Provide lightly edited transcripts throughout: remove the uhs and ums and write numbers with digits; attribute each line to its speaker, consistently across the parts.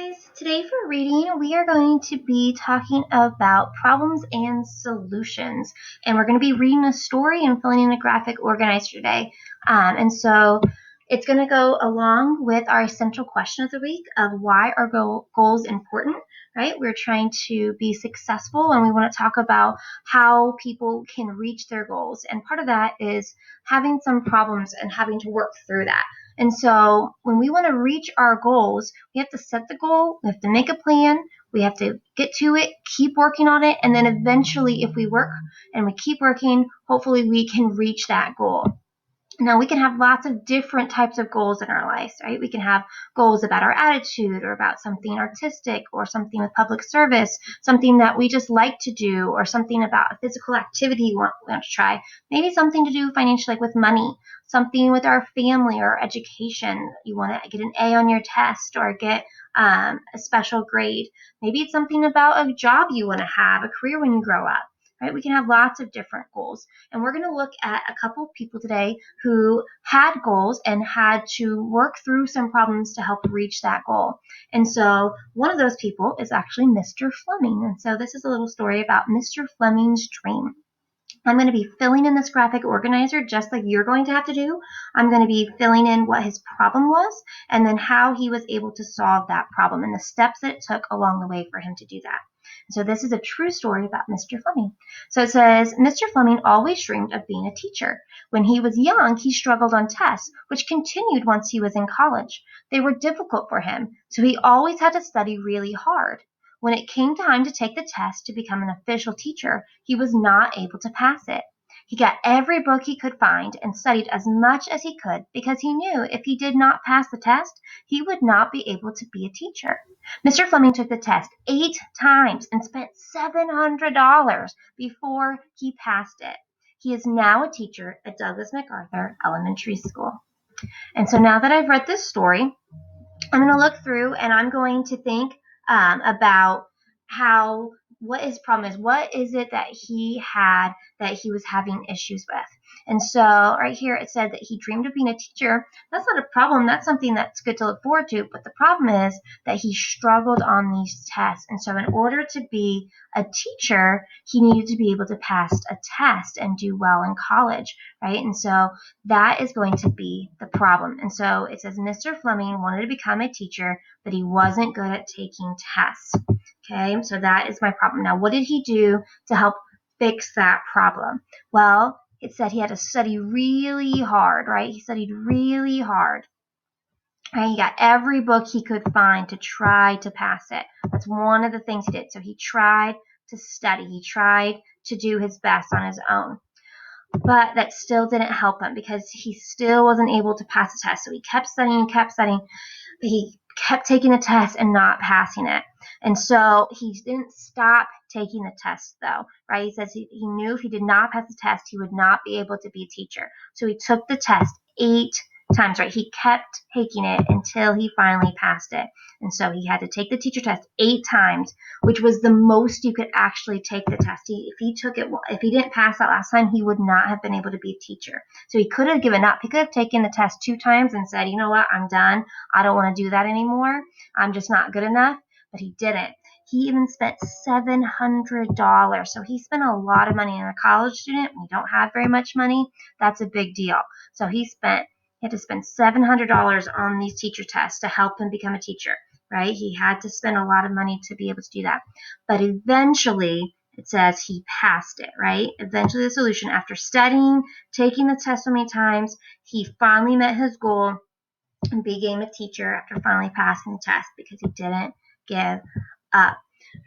Speaker 1: guys! Today for reading, we are going to be talking about problems and solutions. And we're going to be reading a story and filling in a graphic organizer today. And so it's going to go along with our essential question of the week of why are goals important, right? We're trying to be successful and we want to talk about how people can reach their goals. And part of that is having some problems and having to work through that. And so when we want to reach our goals, we have to set the goal, we have to make a plan, we have to get to it, keep working on it, and then eventually if we work and we keep working, hopefully we can reach that goal. Now, we can have lots of different types of goals in our lives, right? We can have goals about our attitude or about something artistic or something with public service, something that we just like to do, or something about a physical activity we want to try. Maybe something to do financially, like with money, something with our family or education. You want to get an A on your test or get a special grade. Maybe it's something about a job you want to have, a career when you grow up. Right? We can have lots of different goals. And we're going to look at a couple of people today who had goals and had to work through some problems to help reach that goal. And so one of those people is actually Mr. Fleming. And so this is a little story about Mr. Fleming's dream. I'm going to be filling in this graphic organizer just like you're going to have to do. I'm going to be filling in what his problem was and then how he was able to solve that problem and the steps that it took along the way for him to do that. So this is a true story about Mr. Fleming. So it says, Mr. Fleming always dreamed of being a teacher. When he was young, he struggled on tests, which continued once he was in college. They were difficult for him, so he always had to study really hard. When it came time to take the test to become an official teacher, he was not able to pass it. He got every book he could find and studied as much as he could because he knew if he did not pass the test, he would not be able to be a teacher. Mr. Fleming took the test 8 times and spent $700 before he passed it. He is now a teacher at Douglas MacArthur Elementary School. And so now that I've read this story, I'm going to look through and I'm going to think about what his problem is. What is it that he had that he was having issues with? And so right here it said that he dreamed of being a teacher. That's not a problem. That's something that's good to look forward to. But the problem is that he struggled on these tests. And so in order to be a teacher, he needed to be able to pass a test and do well in college, right? And so that is going to be the problem. And so it says Mr. Fleming wanted to become a teacher, but he wasn't good at taking tests. Okay, so that is my problem. Now, what did he do to help fix that problem? Well, it said he had to study really hard, right? He studied really hard. Right? He got every book he could find to try to pass it. That's one of the things he did. So he tried to study. He tried to do his best on his own. But that still didn't help him because he still wasn't able to pass the test. So he kept studying, but he kept taking the test and not passing it. And so he didn't stop taking the test, though, right? He says he knew if he did not pass the test, he would not be able to be a teacher. So he took the test 8 times, right? He kept taking it until he finally passed it. And so he had to take the teacher test 8 times, which was the most you could actually take the test. If he didn't pass that last time, he would not have been able to be a teacher. So he could have given up. He could have taken the test 2 times and said, you know what, I'm done. I don't want to do that anymore. I'm just not good enough. But he didn't. He even spent $700. So he spent a lot of money. And a college student, we don't have very much money. That's a big deal. So he had to spend $700 on these teacher tests to help him become a teacher, right? He had to spend a lot of money to be able to do that. But eventually, it says he passed it, right? Eventually, the solution, after studying, taking the test so many times, he finally met his goal and became a teacher after finally passing the test because he didn't give up.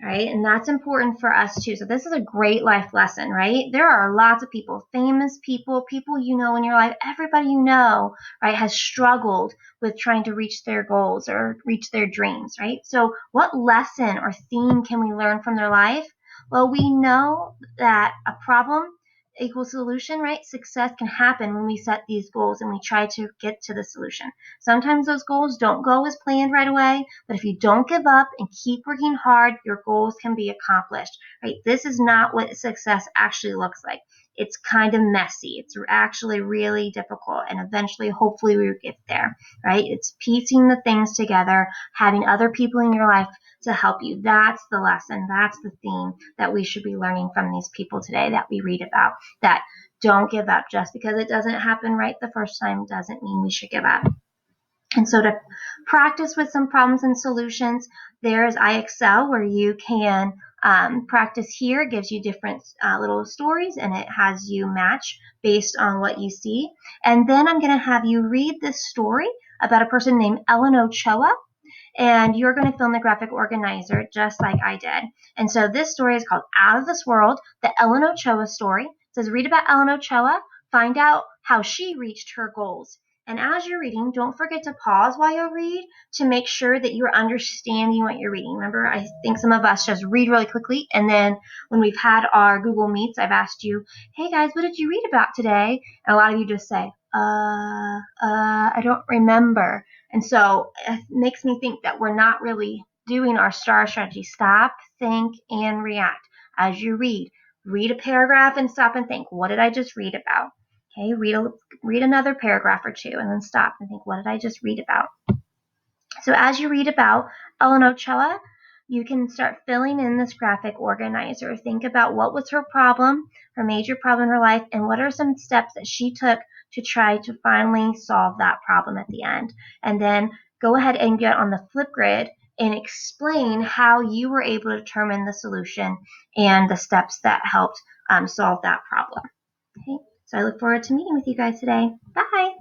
Speaker 1: Right? And that's important for us too. So this is a great life lesson, right? There are lots of people, famous people you know in your life, everybody you know, right, has struggled with trying to reach their goals or reach their dreams, right? So what lesson or theme can we learn from their life? Well, we know that a problem equals solution, right? Success can happen when we set these goals and we try to get to the solution. Sometimes those goals don't go as planned right away, but if you don't give up and keep working hard, your goals can be accomplished, right? This is not what success actually looks like. it's kind of messy. It's actually really difficult, and eventually, hopefully, we get there, right? It's piecing the things together, having other people in your life to help you. That's the lesson. That's the theme that we should be learning from these people today that we read about, that don't give up. Just because it doesn't happen right the first time doesn't mean we should give up. And so to practice with some problems and solutions, there's iExcel, where you can practice here. It gives you different little stories, and it has you match based on what you see. And then I'm going to have you read this story about a person named Ellen Ochoa, and you're going to fill in the graphic organizer just like I did. And so this story is called Out of This World, the Ellen Ochoa story. It says, read about Ellen Ochoa, find out how she reached her goals. And as you're reading, don't forget to pause while you read to make sure that you're understanding what you're reading. Remember, I think some of us just read really quickly, and then when we've had our Google Meets, I've asked you, hey guys, what did you read about today? And a lot of you just say, I don't remember. And so it makes me think that we're not really doing our STAR strategy. Stop, think, and react. As you read a paragraph and stop and think, what did I just read about? Okay, read another paragraph or two, and then stop and think, what did I just read about? So as you read about Ellen Ochoa, you can start filling in this graphic organizer. Think about what was her problem, her major problem in her life, and what are some steps that she took to try to finally solve that problem at the end. And then go ahead and get on the Flipgrid and explain how you were able to determine the solution and the steps that helped solve that problem. Okay, so I look forward to meeting with you guys today. Bye.